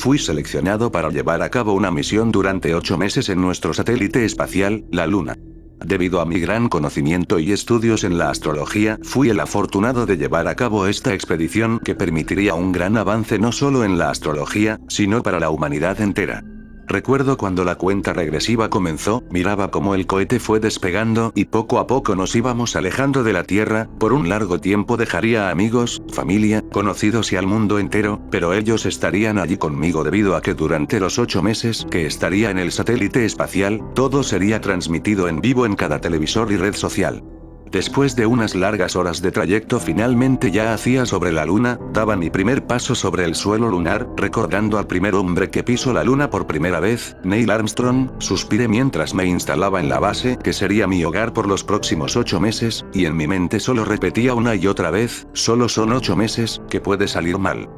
fui seleccionado para llevar a cabo una misión durante 8 meses en nuestro satélite espacial, la Luna. Debido a mi gran conocimiento y estudios en la astrología, fui el afortunado de llevar a cabo esta expedición que permitiría un gran avance no solo en la astrología, sino para la humanidad entera. Recuerdo cuando la cuenta regresiva comenzó, miraba cómo el cohete fue despegando y poco a poco nos íbamos alejando de la Tierra. Por un largo tiempo dejaría a amigos, familia, conocidos y al mundo entero, pero ellos estarían allí conmigo debido a que durante los 8 meses que estaría en el satélite espacial, todo sería transmitido en vivo en cada televisor y red social. Después de unas largas horas de trayecto finalmente ya hacía sobre la Luna, daba mi primer paso sobre el suelo lunar, recordando al primer hombre que pisó la Luna por primera vez, Neil Armstrong, suspiré mientras me instalaba en la base, que sería mi hogar por los próximos 8 meses, y en mi mente solo repetía una y otra vez, solo son 8 meses, ¿qué puede salir mal?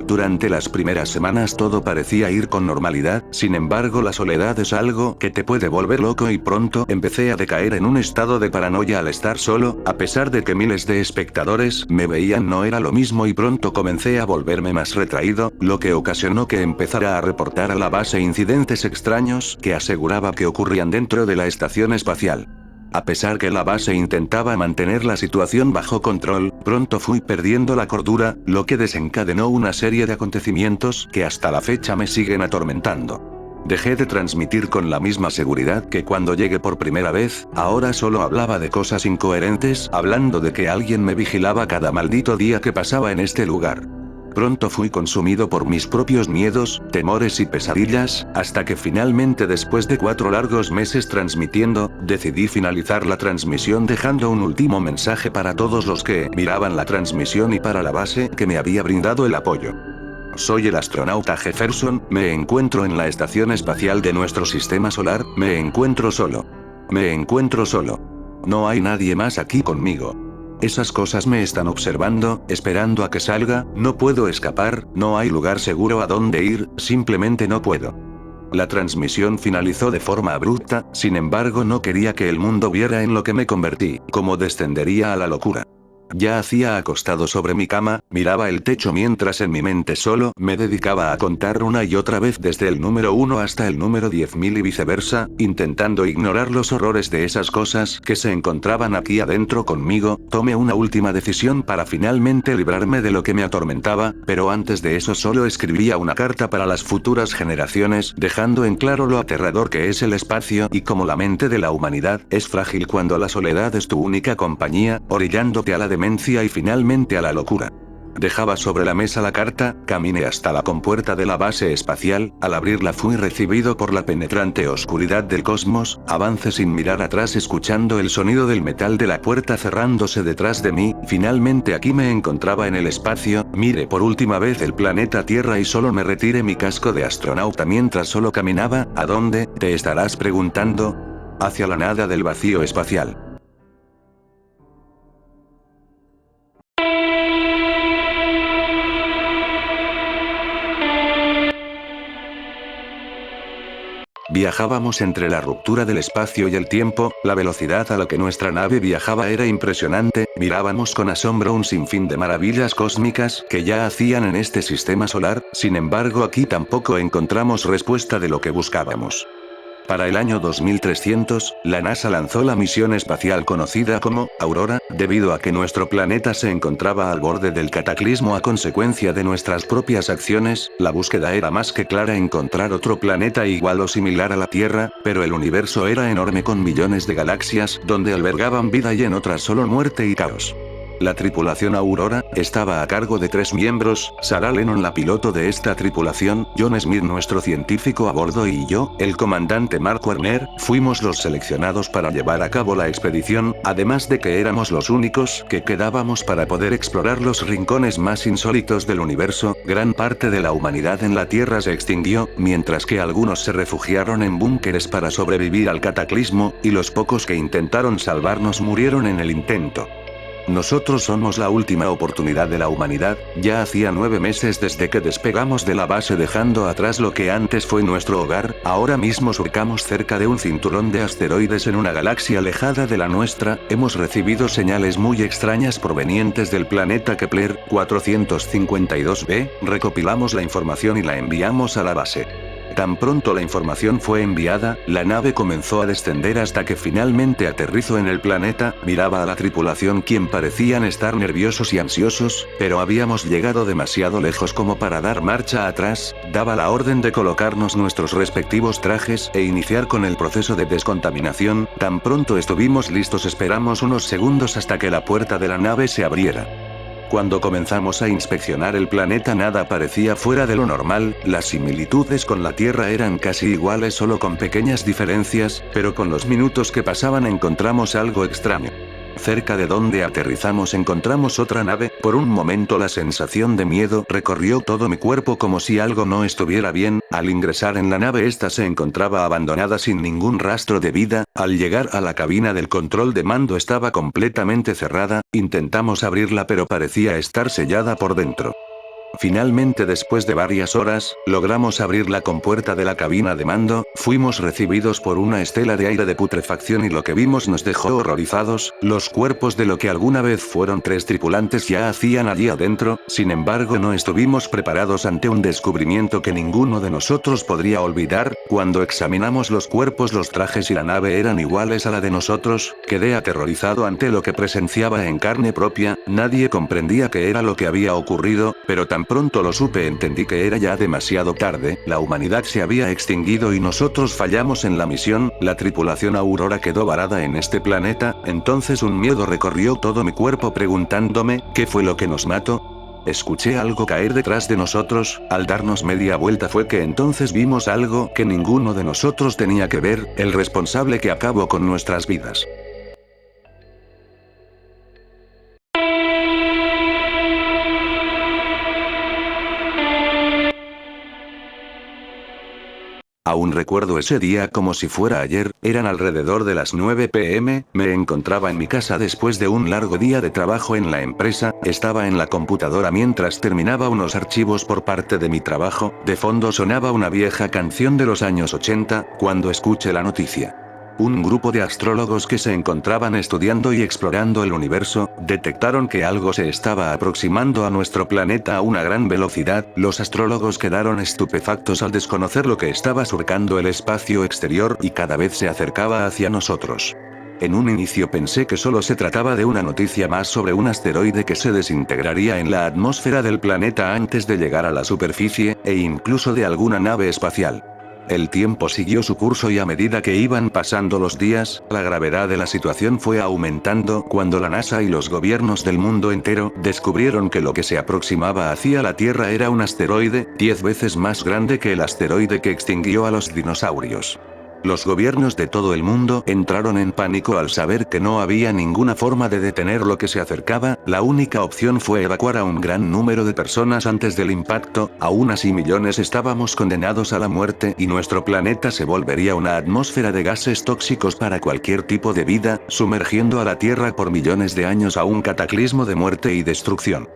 Durante las primeras semanas todo parecía ir con normalidad, sin embargo la soledad es algo que te puede volver loco y pronto empecé a decaer en un estado de paranoia al estar solo, a pesar de que miles de espectadores me veían no era lo mismo y pronto comencé a volverme más retraído, lo que ocasionó que empezara a reportar a la base incidentes extraños que aseguraba que ocurrían dentro de la estación espacial. A pesar que la base intentaba mantener la situación bajo control, pronto fui perdiendo la cordura, lo que desencadenó una serie de acontecimientos que hasta la fecha me siguen atormentando. Dejé de transmitir con la misma seguridad que cuando llegué por primera vez, ahora solo hablaba de cosas incoherentes, hablando de que alguien me vigilaba cada maldito día que pasaba en este lugar. Pronto fui consumido por mis propios miedos, temores y pesadillas, hasta que finalmente después de 4 largos meses transmitiendo, decidí finalizar la transmisión dejando un último mensaje para todos los que miraban la transmisión y para la base que me había brindado el apoyo. Soy el astronauta Jefferson, me encuentro en la estación espacial de nuestro sistema solar, me encuentro solo. Me encuentro solo. No hay nadie más aquí conmigo. Esas cosas me están observando, esperando a que salga, no puedo escapar, no hay lugar seguro a donde ir, simplemente no puedo. La transmisión finalizó de forma abrupta, sin embargo no quería que el mundo viera en lo que me convertí, cómo descendería a la locura. Ya hacía acostado sobre mi cama, miraba el techo mientras en mi mente solo me dedicaba a contar una y otra vez desde el número 1 hasta el número 10.000 y viceversa, intentando ignorar los horrores de esas cosas que se encontraban aquí adentro conmigo. Tomé una última decisión para finalmente librarme de lo que me atormentaba, pero antes de eso solo escribía una carta para las futuras generaciones, dejando en claro lo aterrador que es el espacio y cómo la mente de la humanidad es frágil cuando la soledad es tu única compañía, orillándote a la demencia y finalmente a la locura. Dejaba sobre la mesa la carta, caminé hasta la compuerta de la base espacial, al abrirla fui recibido por la penetrante oscuridad del cosmos, avancé sin mirar atrás escuchando el sonido del metal de la puerta cerrándose detrás de mí, finalmente aquí me encontraba en el espacio, miré por última vez el planeta Tierra y solo me retiré mi casco de astronauta mientras solo caminaba. ¿A dónde? Te estarás preguntando. Hacia la nada del vacío espacial. Viajábamos entre la ruptura del espacio y el tiempo, la velocidad a la que nuestra nave viajaba era impresionante, mirábamos con asombro un sinfín de maravillas cósmicas que ya hacían en este sistema solar, sin embargo aquí tampoco encontramos respuesta de lo que buscábamos. Para el año 2300, la NASA lanzó la misión espacial conocida como Aurora, debido a que nuestro planeta se encontraba al borde del cataclismo a consecuencia de nuestras propias acciones. La búsqueda era más que clara: encontrar otro planeta igual o similar a la Tierra, pero el universo era enorme con millones de galaxias donde albergaban vida y en otras solo muerte y caos. La tripulación Aurora estaba a cargo de 3 miembros: Sarah Lennon, la piloto de esta tripulación, John Smith, nuestro científico a bordo, y yo, el comandante Mark Warner, fuimos los seleccionados para llevar a cabo la expedición, además de que éramos los únicos que quedábamos para poder explorar los rincones más insólitos del universo. Gran parte de la humanidad en la Tierra se extinguió, mientras que algunos se refugiaron en búnkeres para sobrevivir al cataclismo, y los pocos que intentaron salvarnos murieron en el intento. Nosotros somos la última oportunidad de la humanidad, ya hacía 9 meses desde que despegamos de la base dejando atrás lo que antes fue nuestro hogar, ahora mismo surcamos cerca de un cinturón de asteroides en una galaxia alejada de la nuestra, hemos recibido señales muy extrañas provenientes del planeta Kepler 452b, recopilamos la información y la enviamos a la base. Tan pronto la información fue enviada, la nave comenzó a descender hasta que finalmente aterrizó en el planeta, miraba a la tripulación quien parecían estar nerviosos y ansiosos, pero habíamos llegado demasiado lejos como para dar marcha atrás, daba la orden de colocarnos nuestros respectivos trajes e iniciar con el proceso de descontaminación, tan pronto estuvimos listos esperamos unos segundos hasta que la puerta de la nave se abriera. Cuando comenzamos a inspeccionar el planeta nada parecía fuera de lo normal, las similitudes con la Tierra eran casi iguales solo con pequeñas diferencias, pero con los minutos que pasaban encontramos algo extraño. Cerca de donde aterrizamos encontramos otra nave, por un momento la sensación de miedo recorrió todo mi cuerpo como si algo no estuviera bien, al ingresar en la nave esta se encontraba abandonada sin ningún rastro de vida, al llegar a la cabina del control de mando estaba completamente cerrada, intentamos abrirla pero parecía estar sellada por dentro. Finalmente después de varias horas, logramos abrir la compuerta de la cabina de mando, fuimos recibidos por una estela de aire de putrefacción y lo que vimos nos dejó horrorizados, los cuerpos de lo que alguna vez fueron 3 tripulantes ya hacían allí adentro, sin embargo no estuvimos preparados ante un descubrimiento que ninguno de nosotros podría olvidar, cuando examinamos los cuerpos los trajes y la nave eran iguales a la de nosotros, quedé aterrorizado ante lo que presenciaba en carne propia, nadie comprendía qué era lo que había ocurrido, pero tan pronto lo supe entendí que era ya demasiado tarde, la humanidad se había extinguido y nosotros fallamos en la misión, la tripulación Aurora quedó varada en este planeta, entonces un miedo recorrió todo mi cuerpo preguntándome, ¿qué fue lo que nos mató? Escuché algo caer detrás de nosotros, al darnos media vuelta fue que entonces vimos algo que ninguno de nosotros tenía que ver, el responsable que acabó con nuestras vidas. Aún recuerdo ese día como si fuera ayer, eran alrededor de las 9 p.m., me encontraba en mi casa después de un largo día de trabajo en la empresa, estaba en la computadora mientras terminaba unos archivos por parte de mi trabajo, de fondo sonaba una vieja canción de los años 80, cuando escuché la noticia. Un grupo de astrólogos que se encontraban estudiando y explorando el universo, detectaron que algo se estaba aproximando a nuestro planeta a una gran velocidad, los astrólogos quedaron estupefactos al desconocer lo que estaba surcando el espacio exterior y cada vez se acercaba hacia nosotros. En un inicio pensé que solo se trataba de una noticia más sobre un asteroide que se desintegraría en la atmósfera del planeta antes de llegar a la superficie, e incluso de alguna nave espacial. El tiempo siguió su curso y a medida que iban pasando los días, la gravedad de la situación fue aumentando cuando la NASA y los gobiernos del mundo entero descubrieron que lo que se aproximaba hacia la Tierra era un asteroide, 10 veces más grande que el asteroide que extinguió a los dinosaurios. Los gobiernos de todo el mundo entraron en pánico al saber que no había ninguna forma de detener lo que se acercaba, la única opción fue evacuar a un gran número de personas antes del impacto, aún así millones estábamos condenados a la muerte y nuestro planeta se volvería una atmósfera de gases tóxicos para cualquier tipo de vida, sumergiendo a la Tierra por millones de años a un cataclismo de muerte y destrucción.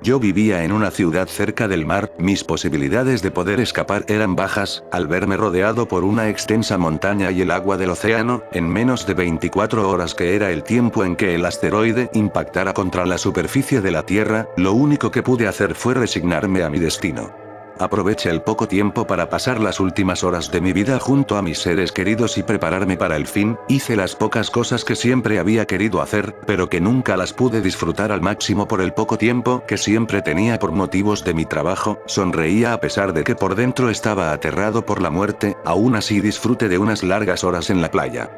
Yo vivía en una ciudad cerca del mar, mis posibilidades de poder escapar eran bajas, al verme rodeado por una extensa montaña y el agua del océano, en menos de 24 horas que era el tiempo en que el asteroide impactara contra la superficie de la Tierra, lo único que pude hacer fue resignarme a mi destino. Aproveché el poco tiempo para pasar las últimas horas de mi vida junto a mis seres queridos y prepararme para el fin, hice las pocas cosas que siempre había querido hacer, pero que nunca las pude disfrutar al máximo por el poco tiempo que siempre tenía por motivos de mi trabajo, sonreía a pesar de que por dentro estaba aterrado por la muerte, aún así disfruté de unas largas horas en la playa.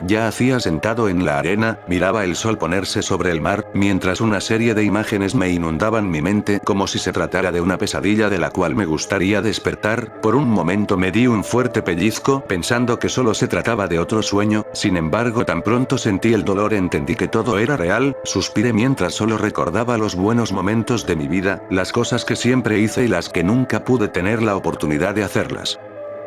Ya hacía sentado en la arena, miraba el sol ponerse sobre el mar, mientras una serie de imágenes me inundaban mi mente como si se tratara de una pesadilla de la cual me gustaría despertar, por un momento me di un fuerte pellizco pensando que solo se trataba de otro sueño, sin embargo tan pronto sentí el dolor entendí que todo era real, suspiré mientras solo recordaba los buenos momentos de mi vida, las cosas que siempre hice y las que nunca pude tener la oportunidad de hacerlas.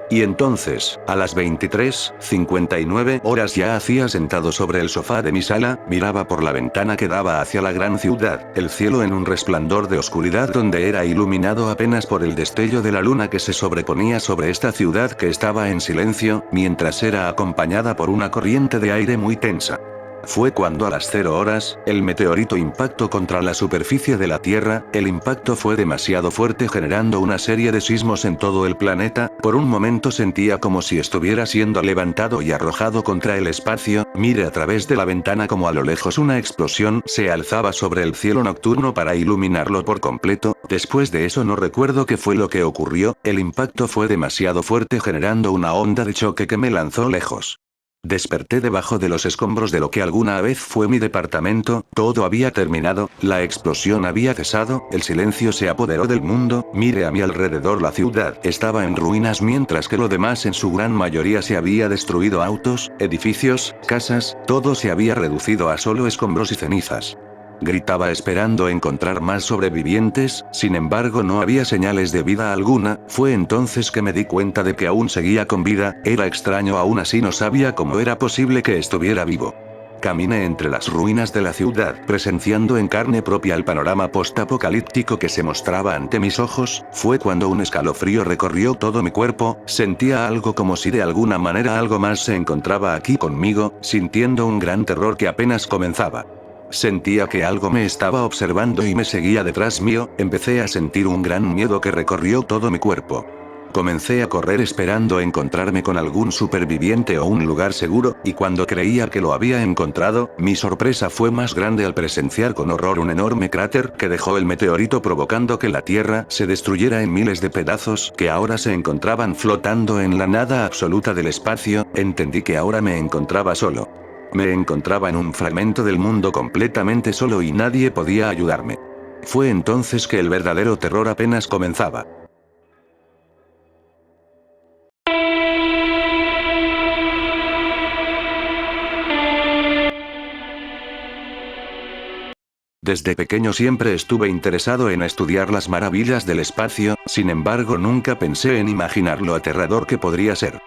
Y entonces, a las 23:59 horas ya hacía sentado sobre el sofá de mi sala, miraba por la ventana que daba hacia la gran ciudad, el cielo en un resplandor de oscuridad donde era iluminado apenas por el destello de la luna que se sobreponía sobre esta ciudad que estaba en silencio, mientras era acompañada por una corriente de aire muy tensa. Fue cuando a las 0 horas, el meteorito impactó contra la superficie de la Tierra, el impacto fue demasiado fuerte generando una serie de sismos en todo el planeta, por un momento sentía como si estuviera siendo levantado y arrojado contra el espacio, mire a través de la ventana como a lo lejos una explosión se alzaba sobre el cielo nocturno para iluminarlo por completo, después de eso no recuerdo qué fue lo que ocurrió, el impacto fue demasiado fuerte generando una onda de choque que me lanzó lejos. Desperté debajo de los escombros de lo que alguna vez fue mi departamento, todo había terminado, la explosión había cesado, el silencio se apoderó del mundo, mire a mi alrededor la ciudad estaba en ruinas mientras que lo demás en su gran mayoría se había destruido autos, edificios, casas, todo se había reducido a solo escombros y cenizas. Gritaba esperando encontrar más sobrevivientes, sin embargo no había señales de vida alguna, fue entonces que me di cuenta de que aún seguía con vida, era extraño aún así no sabía cómo era posible que estuviera vivo. Caminé entre las ruinas de la ciudad, presenciando en carne propia el panorama postapocalíptico que se mostraba ante mis ojos, fue cuando un escalofrío recorrió todo mi cuerpo, sentía algo como si de alguna manera algo más se encontraba aquí conmigo, sintiendo un gran terror que apenas comenzaba. Sentía que algo me estaba observando y me seguía detrás mío, empecé a sentir un gran miedo que recorrió todo mi cuerpo. Comencé a correr esperando encontrarme con algún superviviente o un lugar seguro, y cuando creía que lo había encontrado, mi sorpresa fue más grande al presenciar con horror un enorme cráter que dejó el meteorito provocando que la Tierra se destruyera en miles de pedazos que ahora se encontraban flotando en la nada absoluta del espacio, entendí que ahora me encontraba solo. Me encontraba en un fragmento del mundo completamente solo y nadie podía ayudarme. Fue entonces que el verdadero terror apenas comenzaba. Desde pequeño siempre estuve interesado en estudiar las maravillas del espacio, sin embargo nunca pensé en imaginar lo aterrador que podría ser.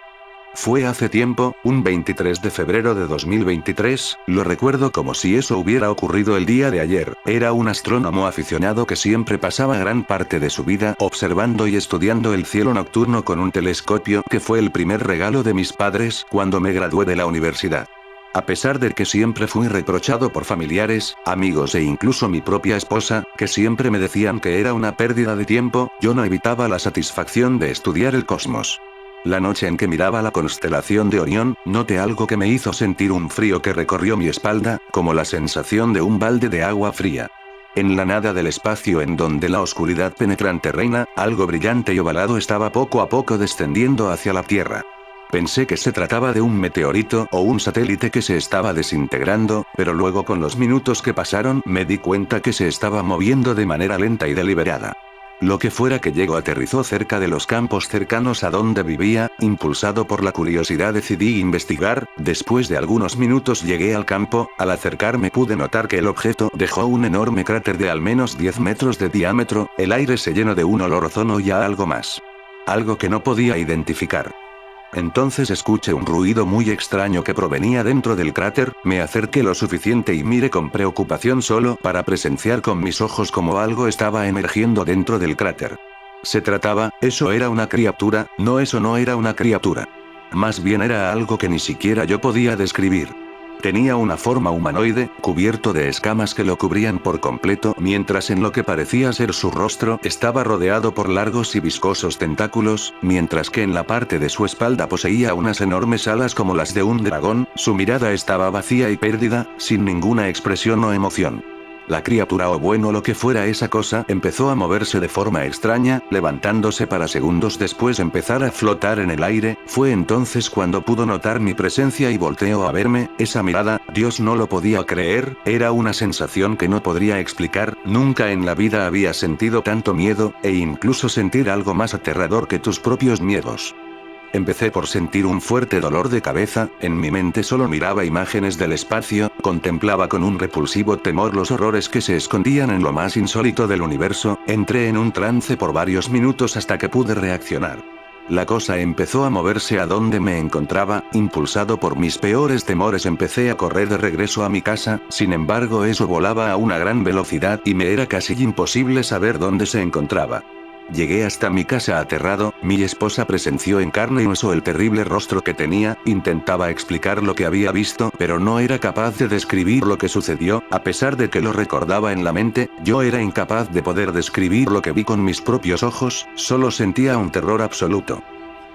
Fue hace tiempo, un 23 de febrero de 2023, lo recuerdo como si eso hubiera ocurrido el día de ayer, era un astrónomo aficionado que siempre pasaba gran parte de su vida observando y estudiando el cielo nocturno con un telescopio que fue el primer regalo de mis padres cuando me gradué de la universidad. A pesar de que siempre fui reprochado por familiares, amigos e incluso mi propia esposa, que siempre me decían que era una pérdida de tiempo, yo no evitaba la satisfacción de estudiar el cosmos. La noche en que miraba la constelación de Orión, noté algo que me hizo sentir un frío que recorrió mi espalda, como la sensación de un balde de agua fría. En la nada del espacio en donde la oscuridad penetrante reina, algo brillante y ovalado estaba poco a poco descendiendo hacia la Tierra. Pensé que se trataba de un meteorito o un satélite que se estaba desintegrando, pero luego con los minutos que pasaron me di cuenta que se estaba moviendo de manera lenta y deliberada. Lo que fuera que llegó aterrizó cerca de los campos cercanos a donde vivía, impulsado por la curiosidad decidí investigar, después de algunos minutos llegué al campo, al acercarme pude notar que el objeto dejó un enorme cráter de al menos 10 metros de diámetro, el aire se llenó de un olor ozono y a algo más. Algo que no podía identificar. Entonces escuché un ruido muy extraño que provenía dentro del cráter, me acerqué lo suficiente y miré con preocupación solo para presenciar con mis ojos como algo estaba emergiendo dentro del cráter. Eso era una criatura, no eso no era una criatura. Más bien era algo que ni siquiera yo podía describir. Tenía una forma humanoide, cubierto de escamas que lo cubrían por completo, mientras en lo que parecía ser su rostro estaba rodeado por largos y viscosos tentáculos, mientras que en la parte de su espalda poseía unas enormes alas como las de un dragón, su mirada estaba vacía y perdida, sin ninguna expresión o emoción. La criatura o bueno lo que fuera esa cosa empezó a moverse de forma extraña, levantándose para segundos después empezar a flotar en el aire, fue entonces cuando pudo notar mi presencia y volteó a verme, esa mirada, Dios no lo podía creer, era una sensación que no podría explicar, nunca en la vida había sentido tanto miedo, e incluso sentir algo más aterrador que tus propios miedos. Empecé por sentir un fuerte dolor de cabeza, en mi mente solo miraba imágenes del espacio, contemplaba con un repulsivo temor los horrores que se escondían en lo más insólito del universo, entré en un trance por varios minutos hasta que pude reaccionar. La cosa empezó a moverse a donde me encontraba, impulsado por mis peores temores empecé a correr de regreso a mi casa, sin embargo eso volaba a una gran velocidad y me era casi imposible saber dónde se encontraba. Llegué hasta mi casa aterrado, mi esposa presenció en carne y hueso el terrible rostro que tenía, intentaba explicar lo que había visto, pero no era capaz de describir lo que sucedió, a pesar de que lo recordaba en la mente, yo era incapaz de poder describir lo que vi con mis propios ojos, solo sentía un terror absoluto.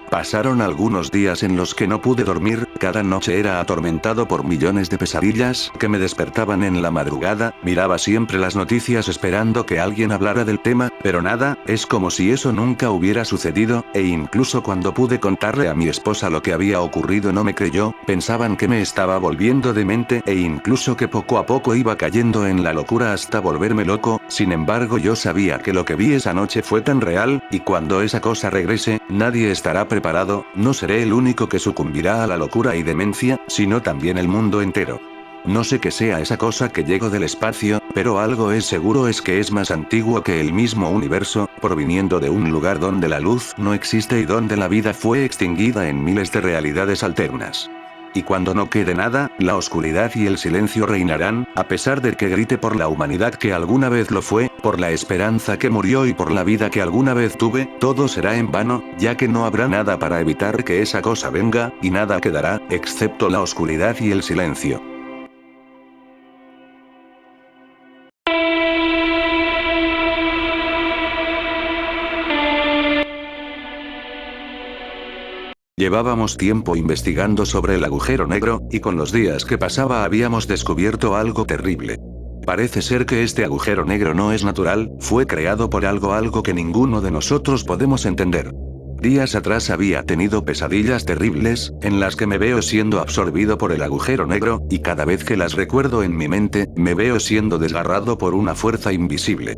Pasaron algunos días en los que no pude dormir, cada noche era atormentado por millones de pesadillas que me despertaban en la madrugada, miraba siempre las noticias esperando que alguien hablara del tema, pero nada, es como si eso nunca hubiera sucedido, e incluso cuando pude contarle a mi esposa lo que había ocurrido no me creyó, pensaban que me estaba volviendo demente e incluso que poco a poco iba cayendo en la locura hasta volverme loco, sin embargo yo sabía que lo que vi esa noche fue tan real, y cuando esa cosa regrese, nadie estará preparado, no seré el único que sucumbirá a la locura y demencia, sino también el mundo entero. No sé qué sea esa cosa que llegó del espacio, pero algo es seguro es que es más antiguo que el mismo universo, proviniendo de un lugar donde la luz no existe y donde la vida fue extinguida en miles de realidades alternas. Y cuando no quede nada, la oscuridad y el silencio reinarán, a pesar de que grite por la humanidad que alguna vez lo fue, por la esperanza que murió y por la vida que alguna vez tuve, todo será en vano, ya que no habrá nada para evitar que esa cosa venga, y nada quedará, excepto la oscuridad y el silencio. Llevábamos tiempo investigando sobre el agujero negro, y con los días que pasaba habíamos descubierto algo terrible. Parece ser que este agujero negro no es natural, fue creado por algo que ninguno de nosotros podemos entender. Días atrás había tenido pesadillas terribles, en las que me veo siendo absorbido por el agujero negro, y cada vez que las recuerdo en mi mente, me veo siendo desgarrado por una fuerza invisible.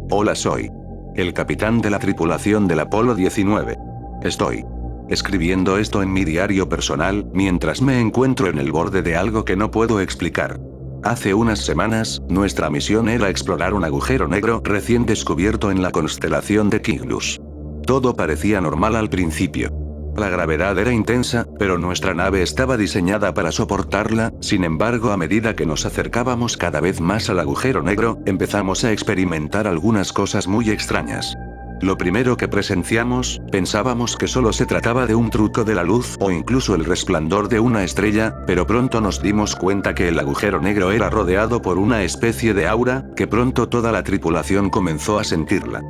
Hola, soy el capitán de la tripulación del Apolo 19. Estoy escribiendo esto en mi diario personal, mientras me encuentro en el borde de algo que no puedo explicar. Hace unas semanas, nuestra misión era explorar un agujero negro recién descubierto en la constelación de Cygnus. Todo parecía normal al principio. La gravedad era intensa, pero nuestra nave estaba diseñada para soportarla, sin embargo a medida que nos acercábamos cada vez más al agujero negro, empezamos a experimentar algunas cosas muy extrañas. Lo primero que presenciamos, pensábamos que solo se trataba de un truco de la luz o incluso el resplandor de una estrella, pero pronto nos dimos cuenta que el agujero negro era rodeado por una especie de aura, que pronto toda la tripulación comenzó a sentirla.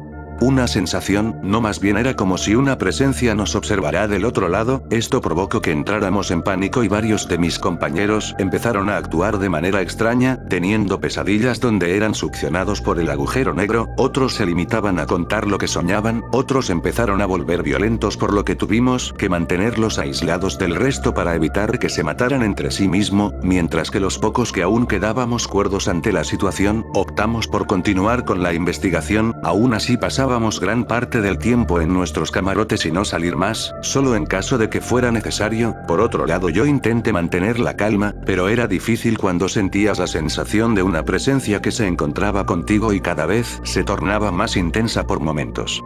Una sensación, no más bien era como si una presencia nos observara del otro lado, esto provocó que entráramos en pánico y varios de mis compañeros empezaron a actuar de manera extraña, teniendo pesadillas donde eran succionados por el agujero negro, otros se limitaban a contar lo que soñaban, otros empezaron a volver violentos por lo que tuvimos que mantenerlos aislados del resto para evitar que se mataran entre sí mismo, mientras que los pocos que aún quedábamos cuerdos ante la situación, optamos por continuar con la investigación, aún así pasábamos gran parte del tiempo en nuestros camarotes y no salir más, solo en caso de que fuera necesario. Por otro lado yo intenté mantener la calma, pero era difícil cuando sentías la sensación de una presencia que se encontraba contigo y cada vez se tornaba más intensa por momentos.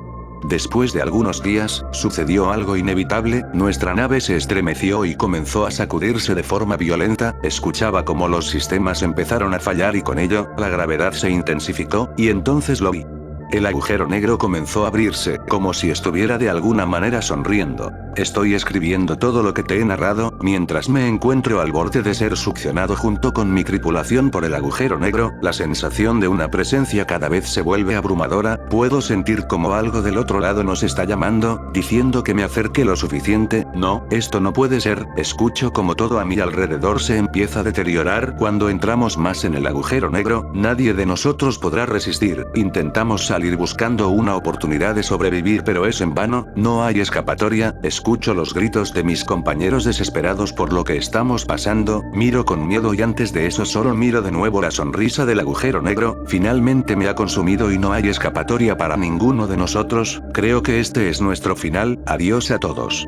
Después de algunos días, sucedió algo inevitable, nuestra nave se estremeció y comenzó a sacudirse de forma violenta, escuchaba como los sistemas empezaron a fallar y con ello, la gravedad se intensificó, y entonces lo vi. El agujero negro comenzó a abrirse, como si estuviera de alguna manera sonriendo. Estoy escribiendo todo lo que te he narrado, mientras me encuentro al borde de ser succionado junto con mi tripulación por el agujero negro, la sensación de una presencia cada vez se vuelve abrumadora, puedo sentir como algo del otro lado nos está llamando, diciendo que me acerque lo suficiente, no, esto no puede ser, escucho como todo a mi alrededor se empieza a deteriorar, cuando entramos más en el agujero negro, nadie de nosotros podrá resistir, intentamos salir buscando una oportunidad de sobrevivir pero es en vano, no hay escapatoria, escucho los gritos de mis compañeros desesperados por lo que estamos pasando, miro con miedo y antes de eso solo miro de nuevo la sonrisa del agujero negro, finalmente me ha consumido y no hay escapatoria para ninguno de nosotros, creo que este es nuestro final, adiós a todos.